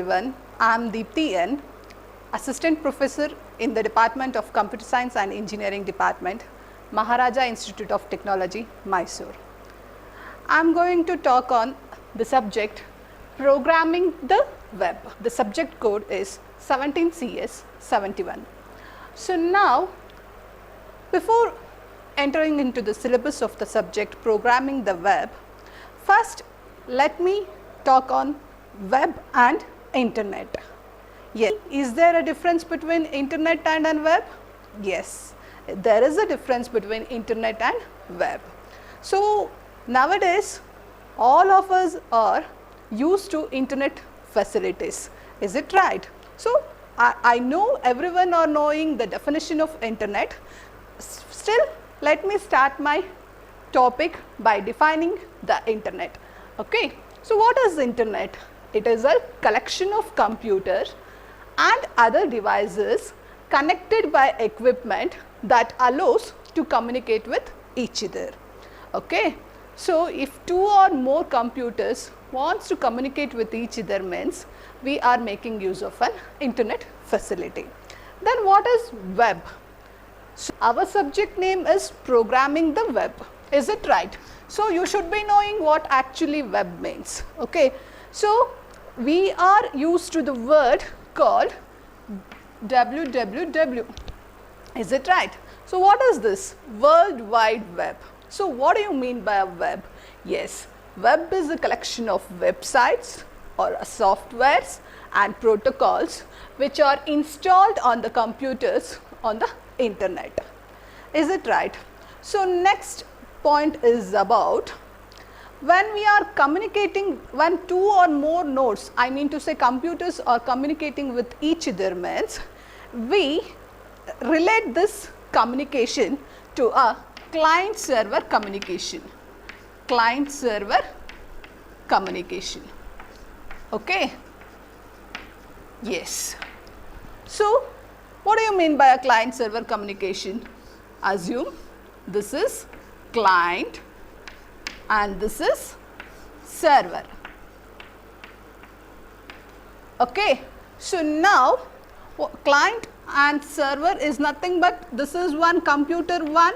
everyone, I am Deepti N, Assistant Professor in the Department of Computer Science and Engineering Department, Maharaja Institute of Technology, Mysore. I am going to talk on the subject Programming the Web. The subject code is 17CS71. So now, before entering into the syllabus of the subject Programming the Web, first let me talk on web and internet. Yes. Is there a difference between internet and web? Yes, there is a difference between internet and web. So nowadays all of us are used to internet facilities. Is it right? So I know everyone are knowing the definition of internet. Still, let me start my topic by defining the internet. Okay. So what is internet? It is a collection of computers and other devices connected by equipment that allows to communicate with each other. Okay. So if two or more computers wants to communicate with each other means we are making use of an internet facility. Then what is web? So our subject name is Programming the Web. Is it right? So you should be knowing what actually web means. Okay. So we are used to the word called www. Is it right? So what is this? World Wide Web. So what do you mean by a web? Yes, web is a collection of websites or softwares and protocols which are installed on the computers on the internet. Is it right? So next point is about when we are communicating, when two or more nodes, I mean to say computers are communicating with each other means we relate this communication to a client server communication. Client server communication. Okay. Yes. So what do you mean by a client server communication? Assume this is client and this is server. Okay. So now client and server is nothing but this is one computer 1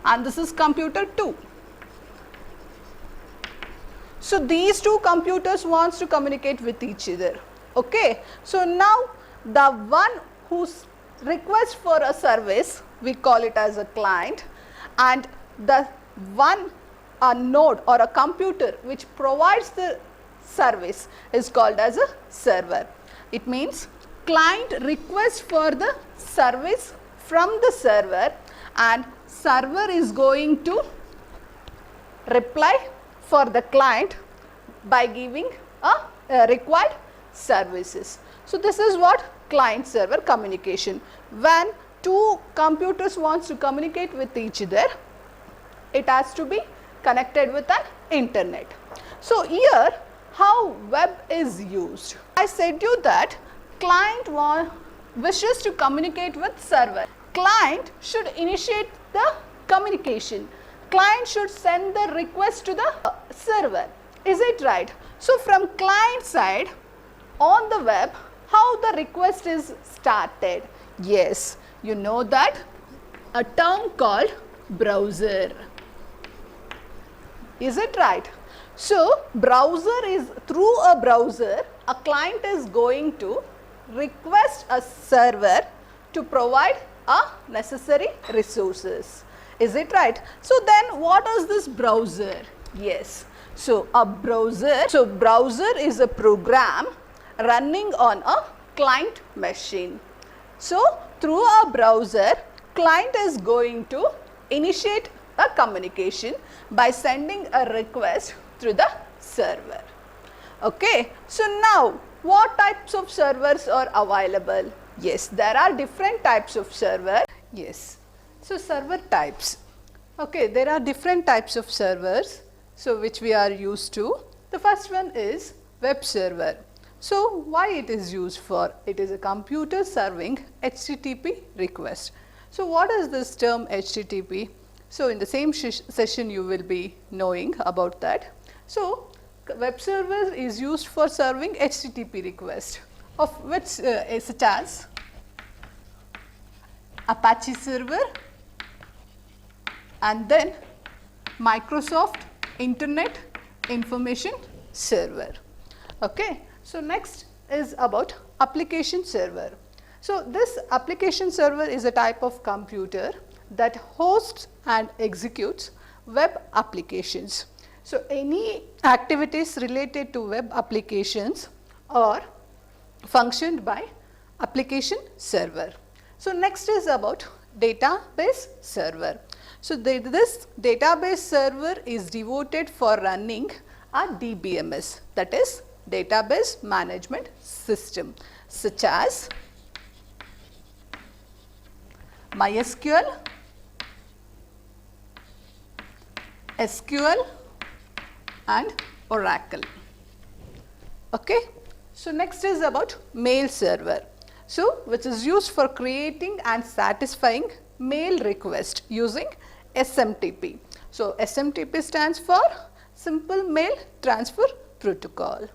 and this is computer 2. So these two computers wants to communicate with each other. Okay. So now the one who requests for a service, we call it as a client, and the one a node or a computer which provides the service is called as a server. It means client requests for the service from the server and server is going to reply for the client by giving a required services. So this is what client server communication. When two computers wants to communicate with each other, it has to be connected with an internet. So here how web is used. I said you that client wishes to communicate with server. Client should initiate the communication. Client should send the request to the server. Is it right? So from client side on the web, how the request is started? Yes, you know that a term called browser. Is it right? So browser is, through a browser a client is going to request a server to provide a necessary resources. Is it right? So then what is this browser? Yes. So a browser is a program running on a client machine. So through a browser, client is going to initiate a communication by sending a request through the server. Okay. So now what types of servers are available? Yes, there are different types of server. Yes. So server types. Okay, there are different types of servers, so which we are used to. The first one is web server. So why it is used for? It is a computer serving HTTP request. So what is this term HTTP? So in the same session you will be knowing about that. So Web server is used for serving HTTP requests, of which such as Apache server and then Microsoft Internet Information Server. Okay. So, next is about application server. So, this application server is a type of computer that hosts and executes web applications. So, any activities related to web applications are functioned by application server. So, next is about database server. So, this database server is devoted for running a DBMS, that is database management system, such as MySQL, SQL and Oracle. Okay. So, next is about mail server. So, which is used for creating and satisfying mail request using SMTP. So, SMTP stands for Simple Mail Transfer Protocol.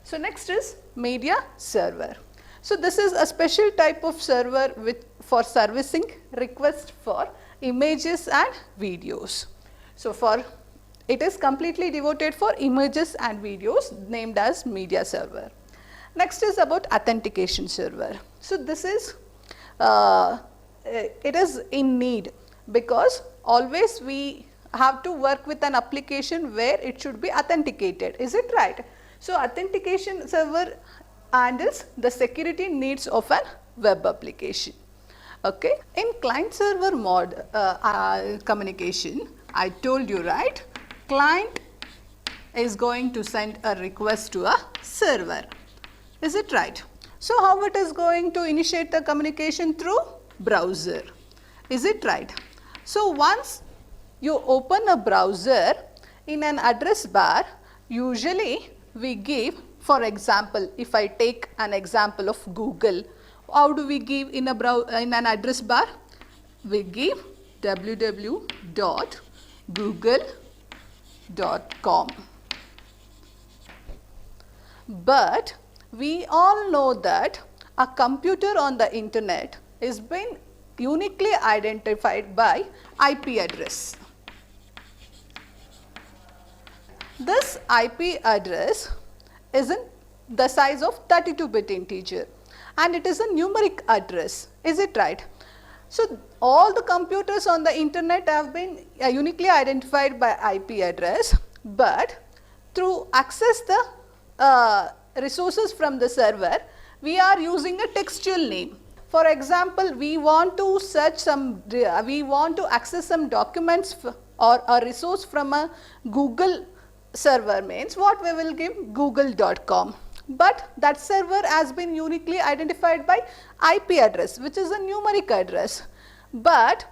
So, next is media server. So, this is a special type of server for servicing requests for images and videos. So, it is completely devoted for images and videos, named as media server. Next is about authentication server. So, this is it is in need, because always we have to work with an application where it should be authenticated, is it right? So, authentication server handles the security needs of an web application. Okay. In client server mode communication, I told you, right, client is going to send a request to a server, is it right? So, how it is going to initiate the communication? Through browser, is it right? So, once you open a browser, in an address bar, usually we give, for example, if I take an example of Google, how do we give in an address bar? We give www.google.com. But we all know that a computer on the internet is being uniquely identified by IP address. This IP address is in the size of 32-bit integer and it is a numeric address, is it right? So, all the computers on the internet have been uniquely identified by IP address, but through access the resources from the server, we are using a textual name. For example, we want to search we want to access some documents or a resource from a Google server, means what we will give? Google.com. But that server has been uniquely identified by IP address, which is a numeric address. But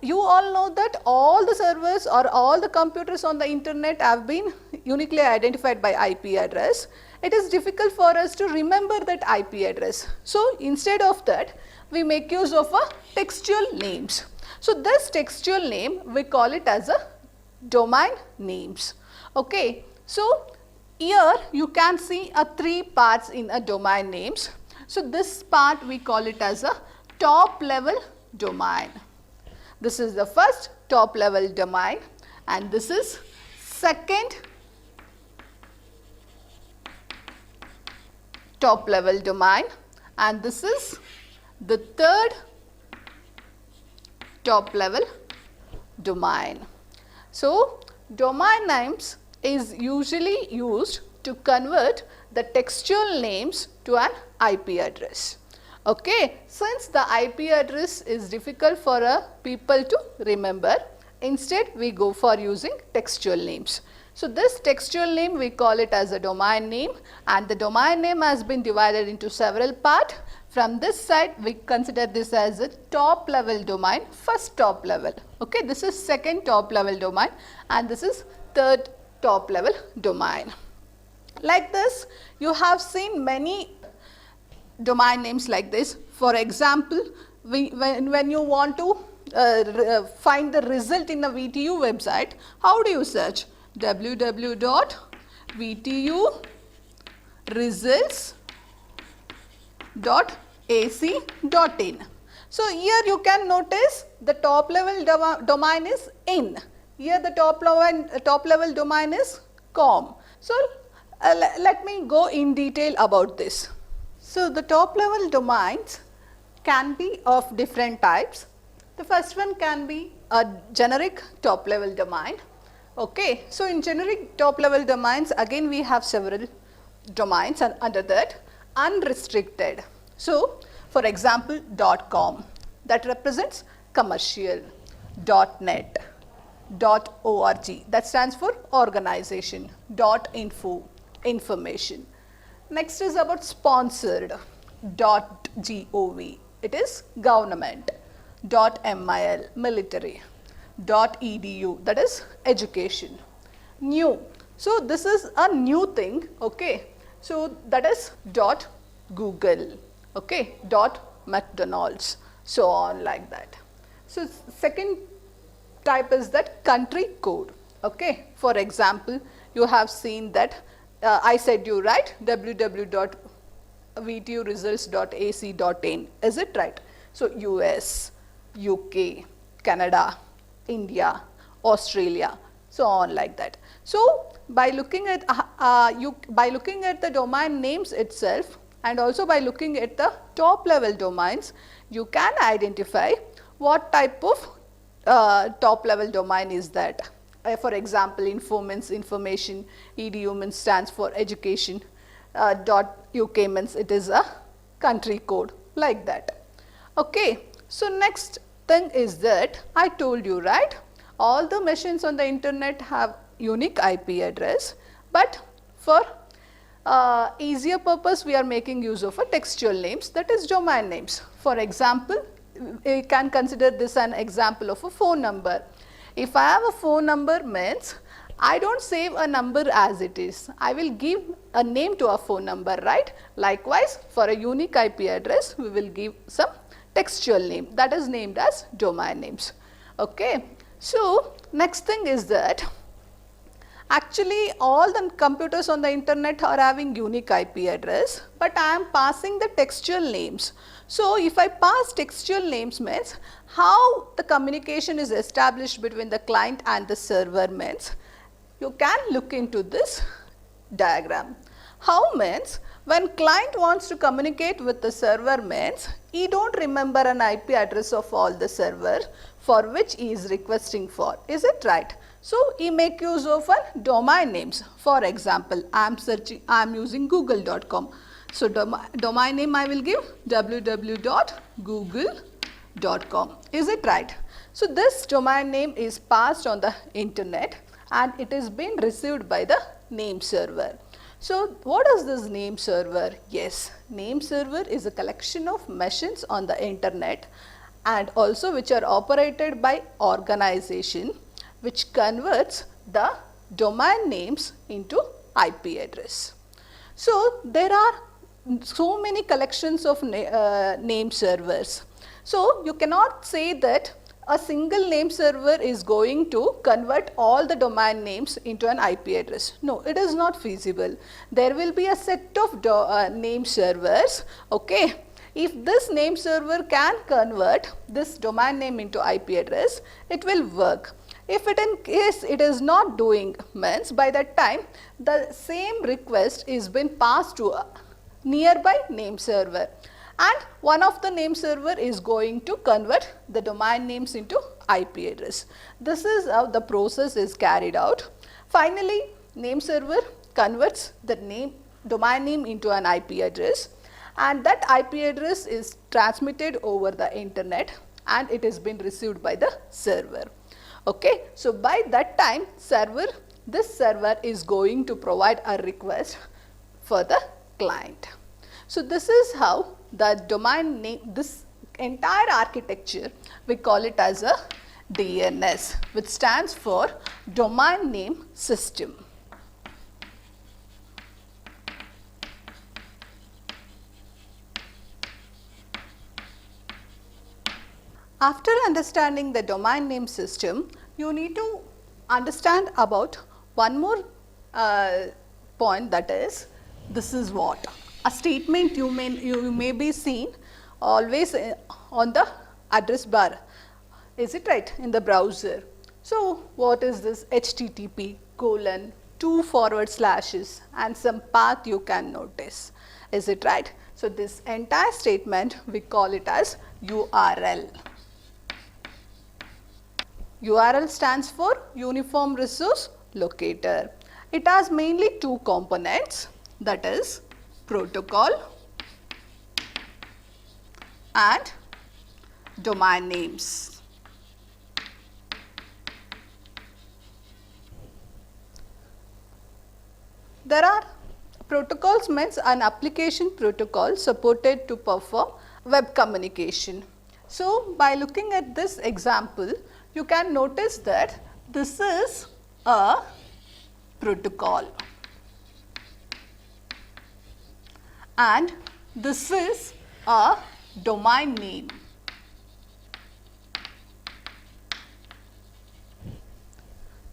you all know that all the servers or all the computers on the internet have been uniquely identified by IP address. It is difficult for us to remember that IP address. So, instead of that, we make use of a textual names. So, this textual name we call it as a domain names. Okay. So, here you can see three parts in a domain names. So, this part we call it as a top level domain. This is the first top level domain and this is second top level domain and this is the third top level domain. So, domain names is usually used to convert the textual names to an IP address. Okay. Since the IP address is difficult for people to remember, instead we go for using textual names. So, this textual name we call it as a domain name and the domain name has been divided into several parts. From this side we consider this as a top level domain, first top level. Okay. This is second top level domain and this is third top level domain. Like this, you have seen many domain names like this. For example, when you want to find the result in a VTU website, how do you search? www.vtu.edu. VTU results.ac.in. So here you can notice the top level domain is in. Here the top level domain is com. So let me go in detail about this. So the top level domains can be of different types. The first one can be a generic top level domain. Okay. So in generic top level domains, again we have several domains, and under that unrestricted. So for example, .com, that represents commercial, .net, .org, that stands for organization, .info, information. Next is about sponsored, .gov, it is government, .mil, military, .edu, that is education. New, so this is a new thing, okay. So that is .google, okay, .mcdonald's, so on like that. So second type is that country code, okay. For example, you have seen that I said you right, www.vturesults.ac.in, is it right? So US, UK, Canada, India, Australia, so on like that. So by looking at the domain names itself, and also by looking at the top level domains, you can identify what type of top level domain is that. For example, info means information, edu means stands for education, .uk means it is a country code, like that. Okay. So next thing is that I told you, right, all the machines on the internet have unique IP address, but for easier purpose we are making use of a textual names, that is domain names. For example, we can consider this an example of a phone number. If I have a phone number means I don't save a number as it is, I will give a name to a phone number, right. Likewise, for a unique IP address we will give some textual name, that is named as domain names. Okay. So next thing is that actually all the computers on the internet are having unique IP address, but I am passing the textual names. So if I pass textual names means how the communication is established between the client and the server means you can look into this diagram. How means when client wants to communicate with the server means he don't remember an IP address of all the server for which he is requesting for, is it right? So he make use of a domain names. For example, I am using google.com. So domain name I will give www.google.com, is it right? So this domain name is passed on the internet and it is being received by the name server. So what is this name server? Yes, name server is a collection of machines on the internet and also which are operated by organization which converts the domain names into IP address. So there are so many collections of name servers. So you cannot say that a single name server is going to convert all the domain names into an IP address. No, it is not feasible. There will be a set of name servers, okay. If this name server can convert this domain name into IP address, it will work. If it in case it is not doing means by that time the same request is been passed to a nearby name server and one of the name server is going to convert the domain names into IP address. This is how the process is carried out. Finally, name server converts the domain name into an IP address and that IP address is transmitted over the internet and it is been received by the server. Okay. So by that time this server is going to provide a request for the client. So this is how the domain name, this entire architecture we call it as a DNS, which stands for domain name system. After understanding the domain name system, you need to understand about one more point, that is, this is what? A statement you may be seen always on the address bar, is it right, in the browser. So, what is this? HTTP colon 2 forward slashes and some path you can notice, is it right? So, this entire statement we call it as URL. URL stands for Uniform Resource Locator. It has mainly two components, that is protocol and domain names. There are protocols means an application protocol supported to perform web communication. So, by looking at this example, you can notice that this is a protocol and this is a domain name.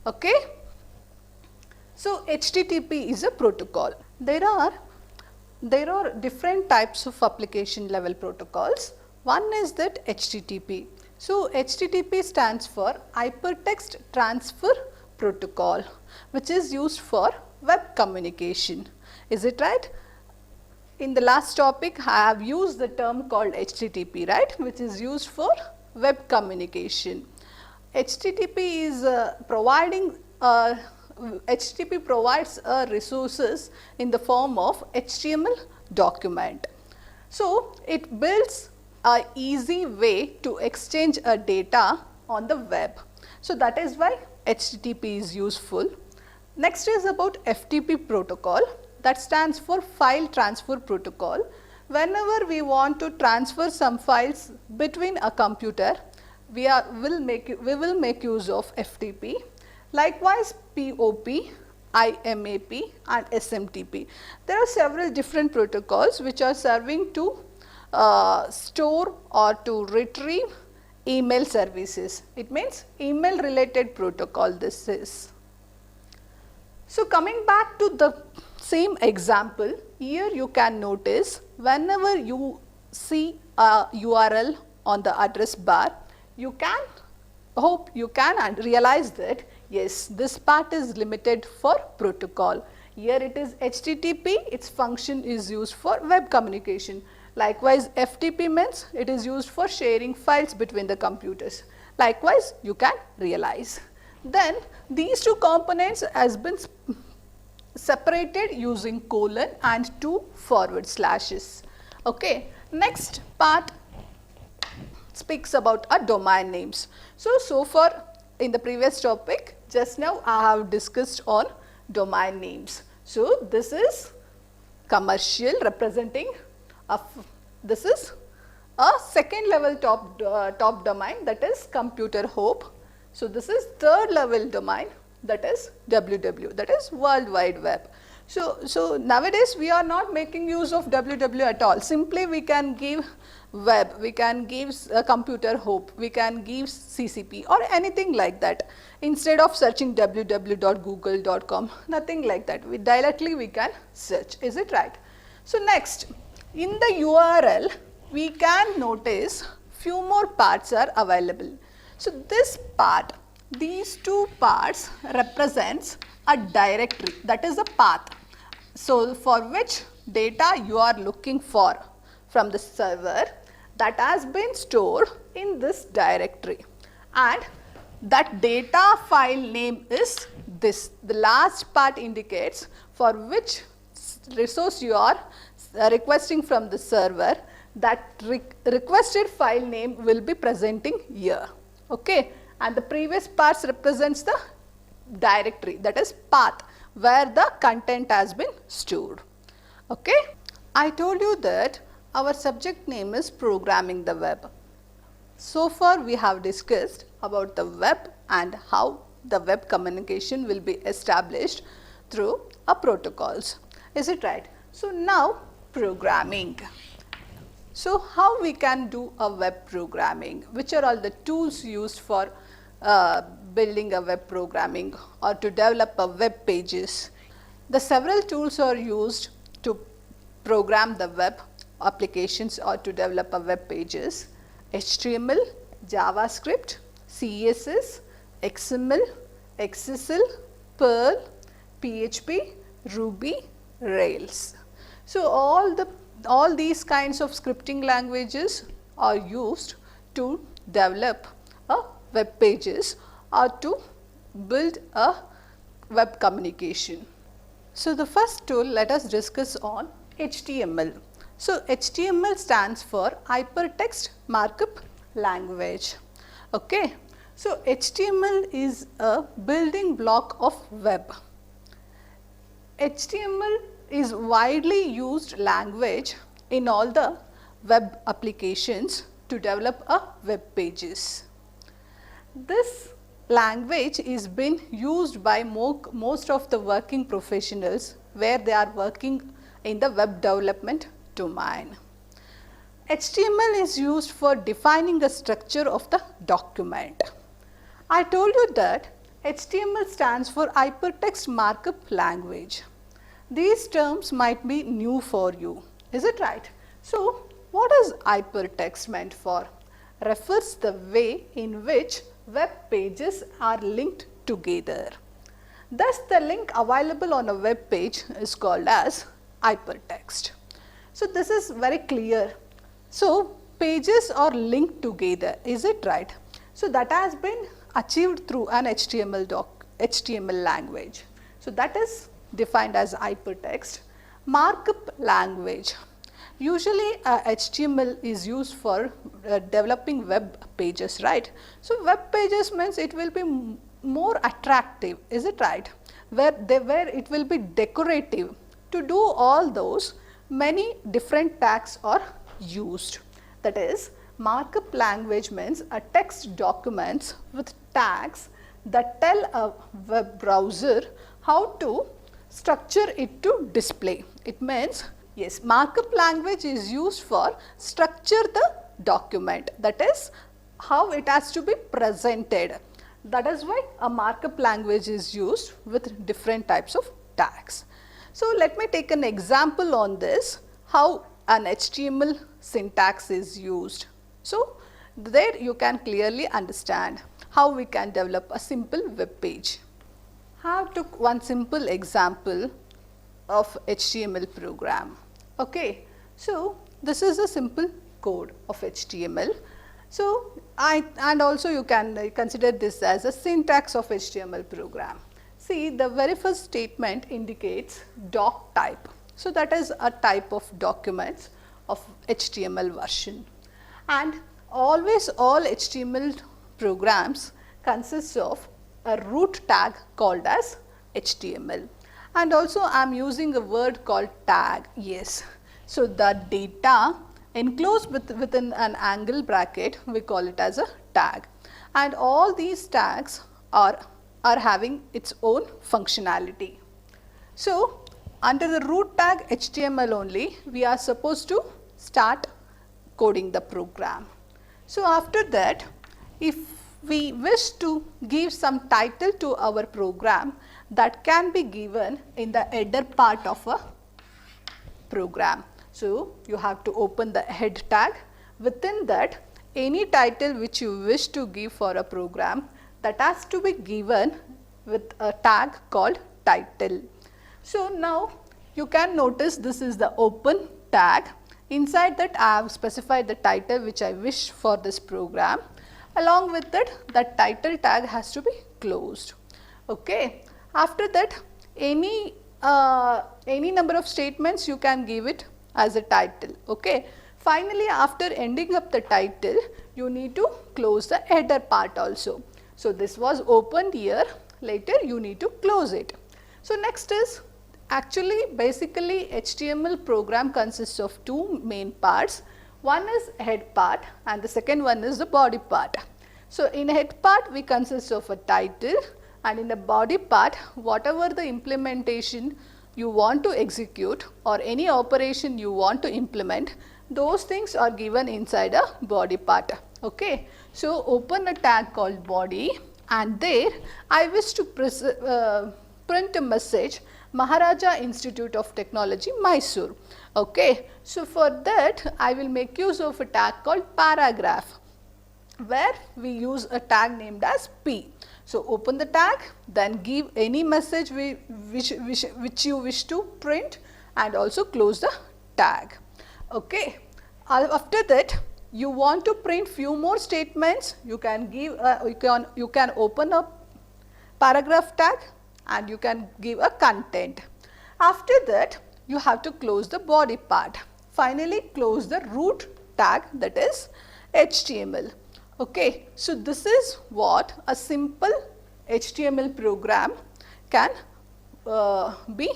Okay. So, HTTP is a protocol. There are different types of application level protocols. One is that HTTP. So, HTTP stands for Hypertext Transfer Protocol, which is used for web communication. Is it right? In the last topic, I have used the term called HTTP, right, which is used for web communication. HTTP is HTTP provides resources in the form of HTML document. So, it builds a easy way to exchange a data on the web. So, that is why HTTP is useful. Next is about FTP protocol, that stands for File Transfer Protocol. Whenever we want to transfer some files between a computer, we will make use of FTP. Likewise, POP, IMAP and SMTP. There are several different protocols which are serving to store or to retrieve email services. It means email related protocol this is. So, coming back to the same example, here you can notice whenever you see a URL on the address bar, you can realize that yes, this part is limited for protocol. Here it is HTTP, its function is used for web communication. Likewise, FTP means it is used for sharing files between the computers. Likewise, you can realize. Then these two components has been separated using colon and 2 forward slashes. Okay. Next part speaks about a domain names. So far in the previous topic, just now I have discussed on domain names. So, this is commercial representing this is a second level top domain, that is computer hop. So, this is third level domain, that is WW, that is World Wide Web. So nowadays we are not making use of WW at all. Simply we can give web, we can give computer hop, we can give CCP or anything like that. Instead of searching www.google.com, nothing like that. We can search. Is it right? So next, in the URL, we can notice few more parts are available. So this part, these two parts represents a directory, that is a path. So for which data you are looking for from the server, that has been stored in this directory, and that data file name is this. The last part indicates for which resource you are requesting from the server. That requested file name will be presenting here. Okay. And the previous parts represents the directory, that is path, where the content has been stored. Okay. I told you that our subject name is programming the web. So far we have discussed about the web and how the web communication will be established through a protocols. Is it right? So now programming. So how we can do a web programming? Which are all the tools used for building a web programming or to develop a web pages? The several tools are used to program the web applications or to develop a web pages: HTML, JavaScript, CSS, XML, XSL, Perl, PHP, Ruby, Rails. So, all these kinds of scripting languages are used to develop a web pages or to build a web communication. So, the first tool let us discuss on HTML. So, HTML stands for Hypertext Markup Language. Okay. So, HTML is a building block of web. HTML is widely used language in all the web applications to develop a web pages. This language is being used by most of the working professionals where they are working in the web development domain. HTML is used for defining the structure of the document. I told you that HTML stands for Hypertext Markup Language. These terms might be new for you, is it right? So, what is hypertext meant for? Refers the way in which web pages are linked together. Thus, the link available on a web page is called as hypertext. So, this is very clear. So, pages are linked together, is it right? So, that has been achieved through an HTML language. So, that is defined as hypertext markup language. Usually HTML is used for developing web pages, right. So, web pages means it will be more attractive, is it right, where it will be decorative. To do all those, many different tags are used. That is, markup language means a text documents with tags that tell a web browser how to structure it to display. It means, yes, markup language is used for structure the document, that is how it has to be presented. That is why a markup language is used with different types of tags. So, let me take an example on this, how an HTML syntax is used. So, there you can clearly understand how we can develop a simple web page. I have took one simple example of HTML program. Okay. So, this is a simple code of HTML. So, and also you can consider this as a syntax of HTML program. See, the very first statement indicates doc type. So, that is a type of documents of HTML version, and always all HTML programs consists of a root tag called as HTML, and also I am using a word called tag, yes. So, the data enclosed within an angle bracket, we call it as a tag, and all these tags are having its own functionality. So, under the root tag HTML only, we are supposed to start coding the program. So, after that, if we wish to give some title to our program, that can be given in the header part of a program. So, you have to open the head tag. Within that, any title which you wish to give for a program, that has to be given with a tag called title. So, now you can notice this is the open tag. Inside that I have specified the title which I wish for this program. Along with that, that title tag has to be closed. Okay. After that, any number of statements you can give it as a title. Okay. Finally, after ending up the title, you need to close the header part also. So, this was opened here, later you need to close it. So, next is actually basically HTML program consists of two main parts. One is head part and the second one is the body part. So, in head part we consist of a title, and in the body part whatever the implementation you want to execute or any operation you want to implement, those things are given inside a body part. Okay. So, open a tag called body, and there I wish to print a message Maharaja Institute of Technology, Mysore. Okay. So, for that I will make use of a tag called paragraph, where we use a tag named as P. So, open the tag, then give any message which you wish to print, and also close the tag. Okay. After that, you want to print few more statements, you can give you can open a paragraph tag and you can give a content. After that, you have to close the body part. Finally, close the root tag, that is HTML. Okay. So, this is what a simple HTML program can be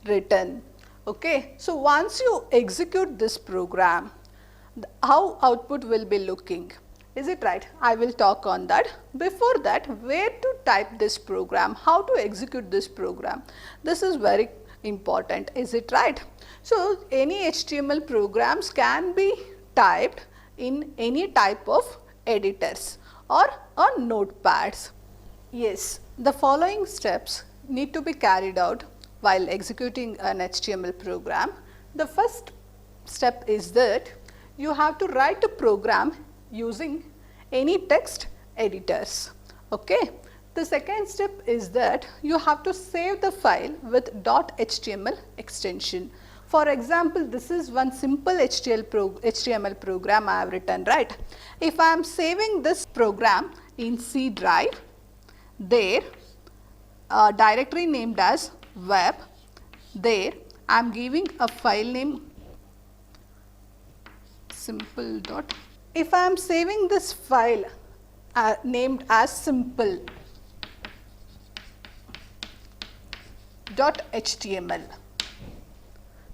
written. Okay. So, once you execute this program, how output will be looking, is it right? I will talk on that. Before that, where to type this program, how to execute this program, this is very important, is it right? So, any HTML programs can be typed in any type of editors or on notepads. Yes, the following steps need to be carried out while executing an HTML program. The first step is that you have to write a program using any text editors. Okay. The second step is that you have to save the file with .html extension. For example, this is one simple HTML program I have written, right. If I am saving this program in C drive, there a directory named as web, there I am giving a file name simple dot. If I am saving this file named as simple .html,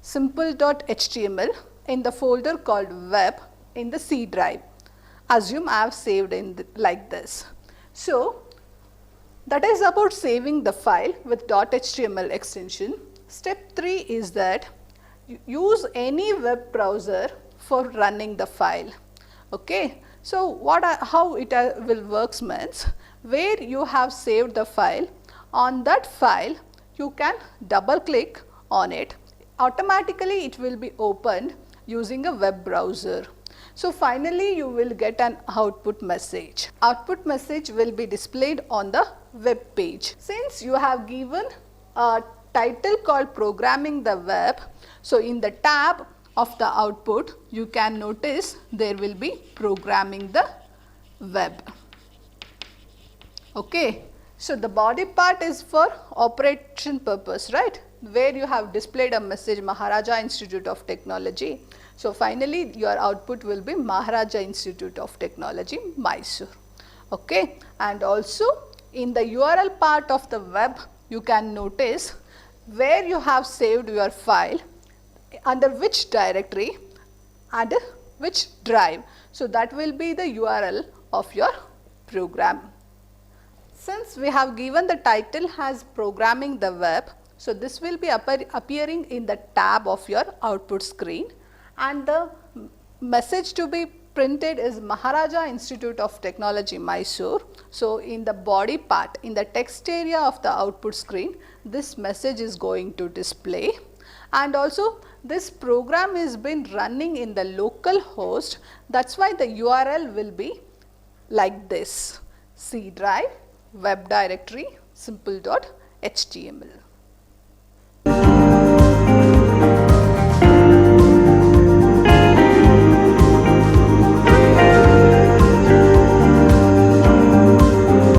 simple.html in the folder called web in the C drive. Assume I have saved in like this. So, that is about saving the file with .html extension. Step 3 is that you use any web browser for running the file. Okay. So, how it will works means, where you have saved the file, on that file you can double click on it, automatically it will be opened using a web browser. So, finally, you will get an output message. Output message will be displayed on the web page. Since you have given a title called Programming the Web, so in the tab of the output you can notice there will be Programming the Web. Okay. So, the body part is for operation purpose, right, where you have displayed a message Maharaja Institute of Technology. So, finally, your output will be Maharaja Institute of Technology, Mysore. Okay. And also in the URL part of the web, you can notice where you have saved your file, under which directory and which drive. So, that will be the URL of your program. Since we have given the title as Programming the Web, so this will be appearing in the tab of your output screen, and the message to be printed is Maharaja Institute of Technology, Mysore. So, in the body part, in the text area of the output screen, this message is going to display, and also this program is been running in the local host. That is why the URL will be like this: C drive, web directory, simple.html.